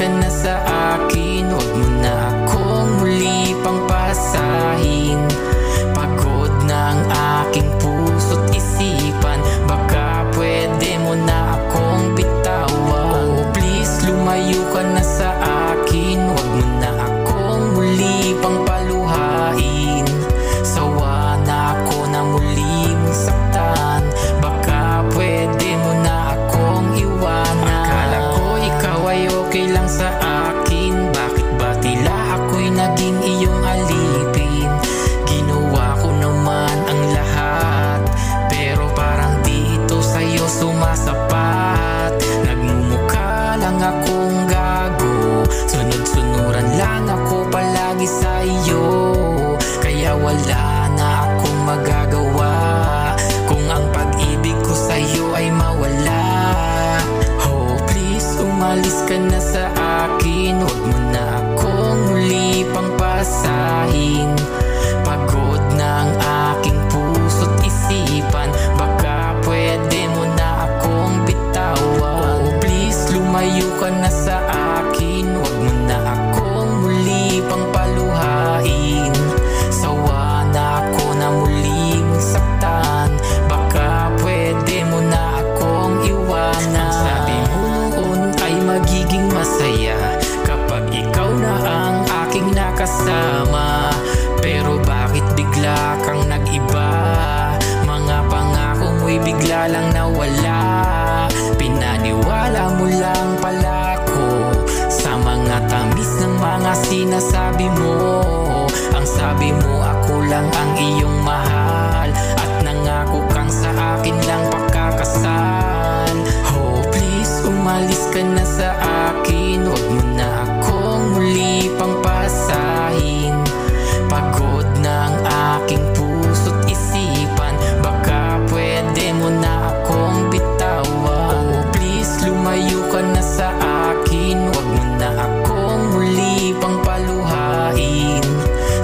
ka na sa akin, huwag mo na akong muli pang pasahin. Pagod na ang aking puso't isipan, baka pwede mo na akong bitawan. Oh please, lumayo ka na sa akin, huwag mo na akong muli pang paluhain. Sawa na ako na muli mong saktan, baka pwede mo na akong iwanan. Akala ko ikaw ay okay lang sa akin, bakit ba tila ako'y naging iyong alipin? Ginawa ko naman ang lahat, pero parang dito sa'yo sumasapat. Nagmumukha lang akong gago, sunod-sunuran lang ako palagi sa iyo. Kaya wala na akong magagawa kung ang pag-ibig ko sa'yo ay mawala. Oh please, umalis ka na sa akin, huwag mo na akong muli pang pasahin. Pagod na ang aking puso't isipan, baka pwede mo na akong bitawan. Oh please, lumayo ka na sa akin, huwag mo na akong muli pang paluhain. Sawa na ako na muli mong saktan, baka pwede mo na akong iwanan. Ang sabi mo noon ay magiging masaya kapag ikaw na ang aking nakasama, pero bakit bigla kang nag-iba? Mga pangako mo'y bigla lang nawala. Pinaniwala mo lang pala ako sa mga tamis ng mga sinasabi mo. Ang sabi mo ako lang ang iyong mahal, at nangako kang sa akin lang pakakasal. Oh please, umalis ka na sa akin, huwag mo na akong muli pang pasahin. Pagod na ang aking puso't isipan, baka pwede mo na akong bitawan. Oh please, lumayo ka na sa akin, huwag mo na akong muli pang paluhain.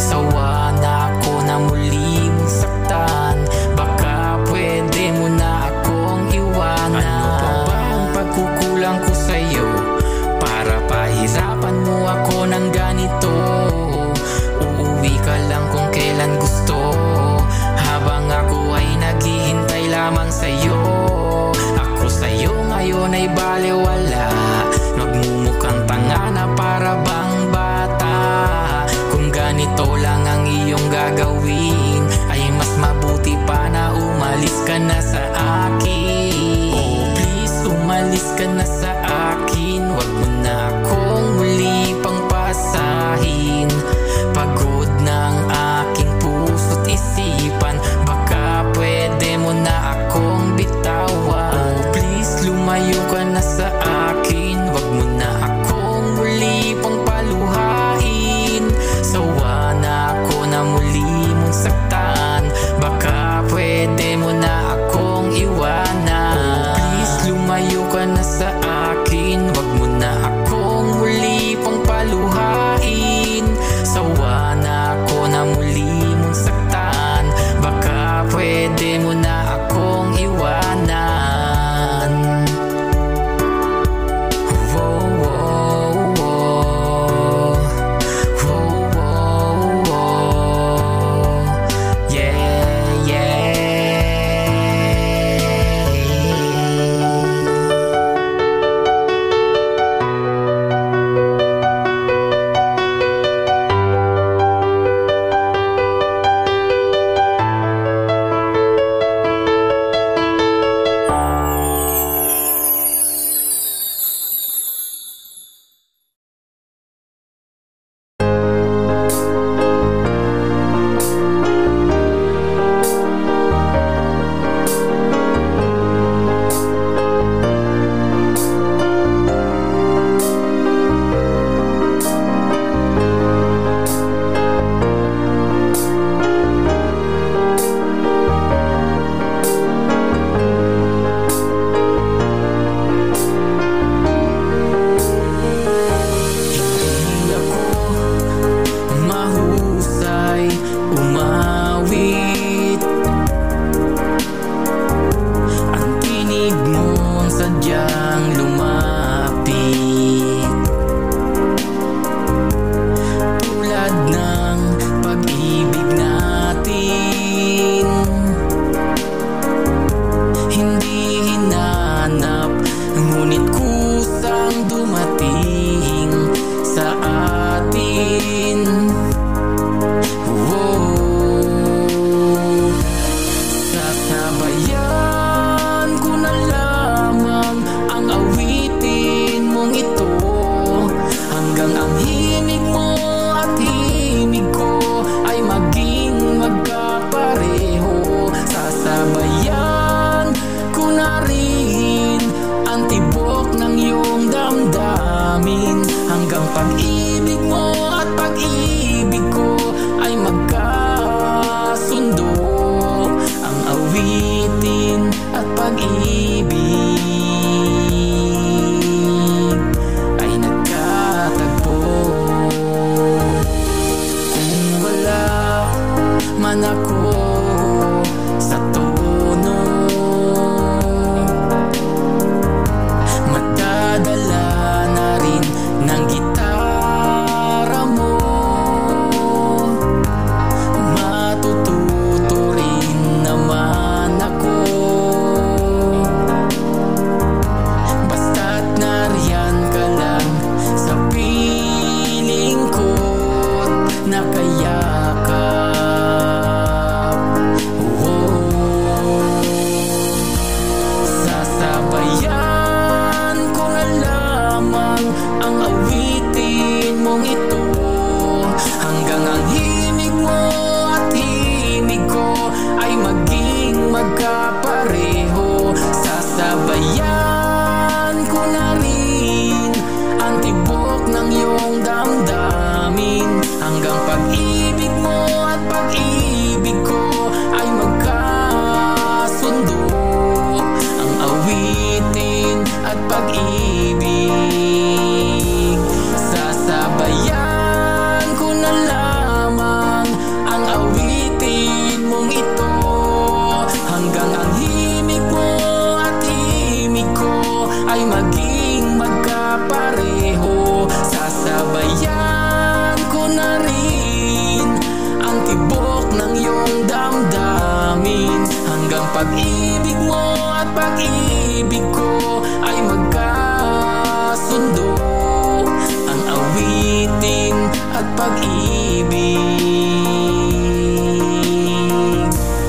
Sawa na ako na muli mong saktan, baka pwede mo na akong iwanan. Ano pa ba ang pagkukulang ko sa'yo para pahirapan mo ako ng ganito? Uuwi ka lang kung kailan gusto, habang ako ay naghihintay lamang sa'yo. Ako sa'yo ngayon ay balewala, nagmumukhang tanga na para bang bata. Kung ganito lang ang iyong gagawin, ay mas mabuti pa na umalis ka na sa akin. Oh please, umalis ka na sa akin, huwag mo na akong muli pang pasahin. Pagod na ang aking puso't isipan, baka pwede mo na akong bitawan. Oh please, lumayo ka na sa akin, huwag mo na akong muli pang paluhain. Sawa na ako na muli mong saktan, baka pwede mo na akong iwanan. Oh please, lumayo ka na sa akin, huwag mo na akong muli pag-ibig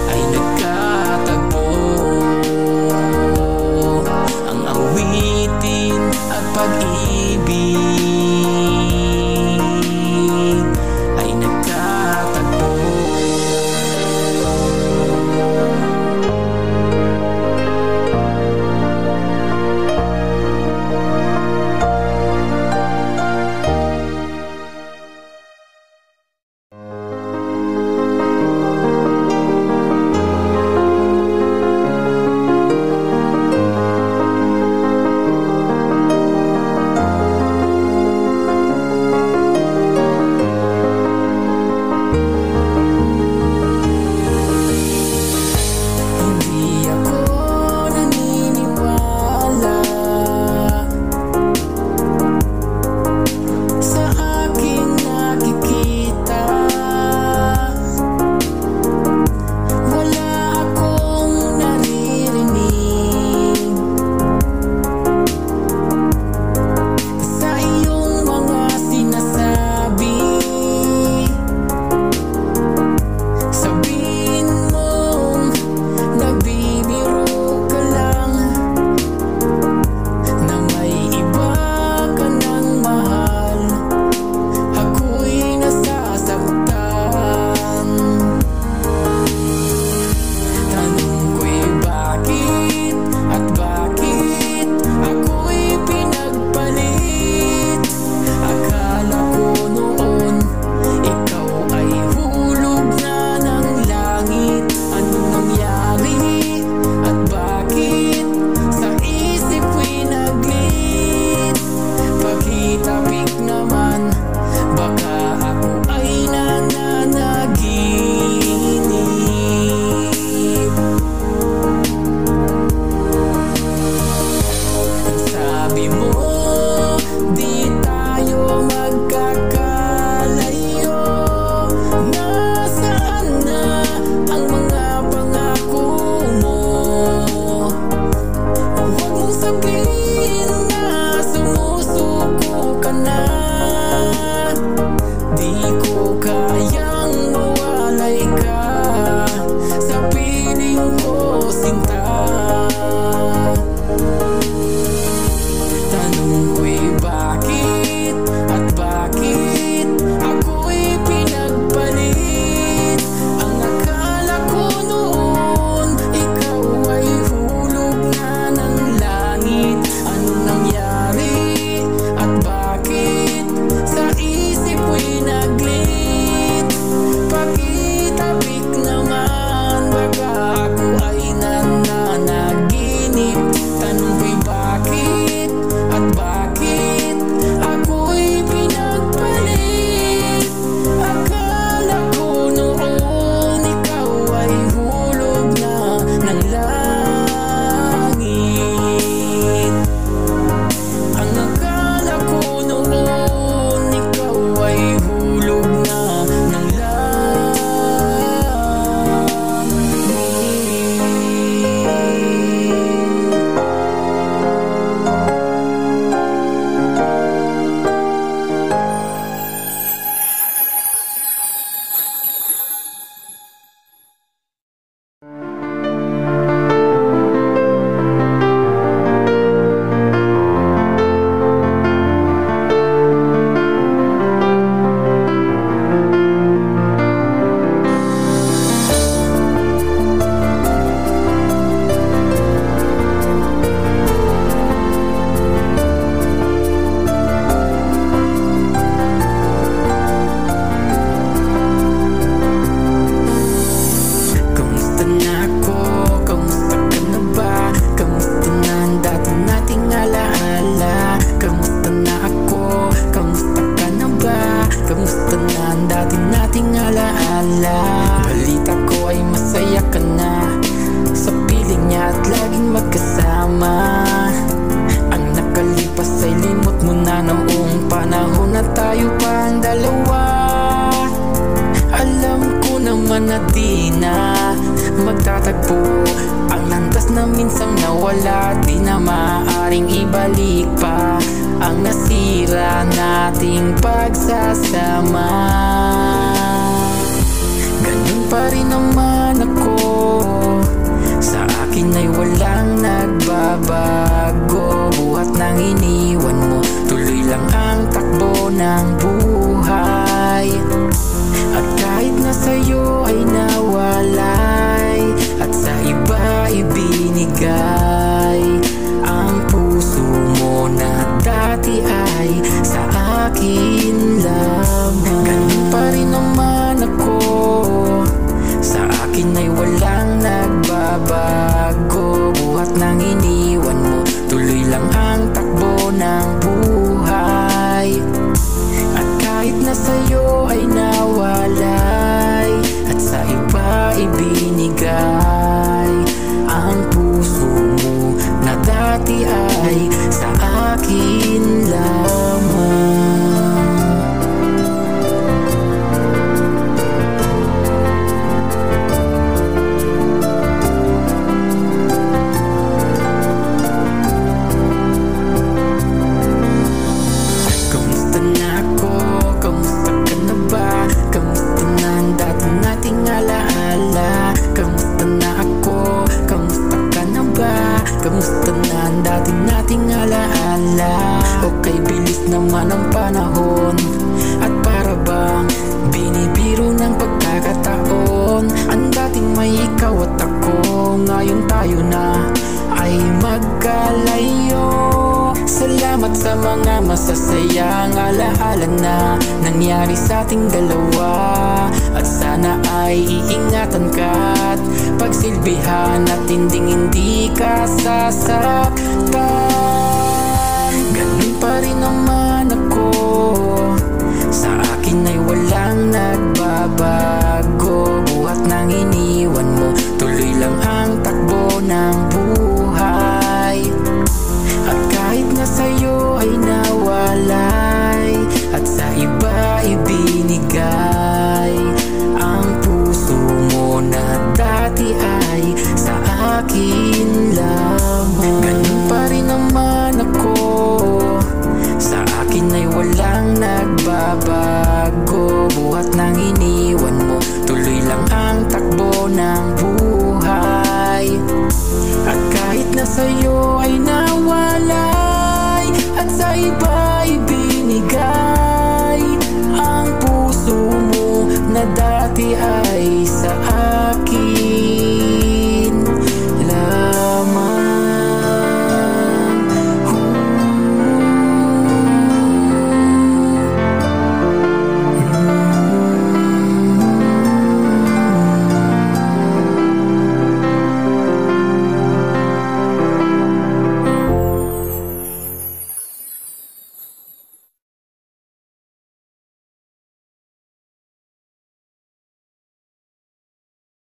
ay nagkatagpo. Ang awitin at pag-ibig ay nagkatagpo. magtatagpo ang landas na minsang nawala, di na maaaring ibalik pa. ang nasira nating pagsasama. Ganun pa rin naman ako, sa akin ay walang nagbabago. Buhat ng iniwan mo, tuloy lang ang takbo ng buhay. At kahit na sa'yo ay nawalay, at sa iba ibinigay, ang puso mo na dati ay sa akin lamang. Ganun pa rin naman ako, sa akin ay walang nagbabago. Buhat ng iniwan mo, tuloy lang ang takbo ng buhay. At kahit na sa'yo ay nawalay, at sa iba ibinigay, ang puso mo na dati ay sa akin lamang. Kamusta na ang dati nating alaala? Okay, bilis naman ang panahon, at para bang binibiro ng pagkakataon. Ang dating may ikaw at ako, ngayon tayo na ay magkalayo. Salamat sa mga masasayang alaala na nangyari sa ating dalawa. At sana ay iingatan ka at pagsilbihan, at hindi ka sasaktan. Ganun pa rin naman ako, sa akin ay walang nagbabago. Buhat ng iniwan mo, tuloy lang ang takbo ng buhay. At kahit na sa'yo ay nawalay, at sa iba ibinigay, ang puso mo na dati ay sa akin lamang. Ganun pa rin naman ako, sa akin ay walang nagbabago. Buhat ng iniwan mo, tuloy lang ang takbo ng buhay. At kahit na sa'yo ay nawalay, at sa iba ibinigay, ang puso mo na dati ay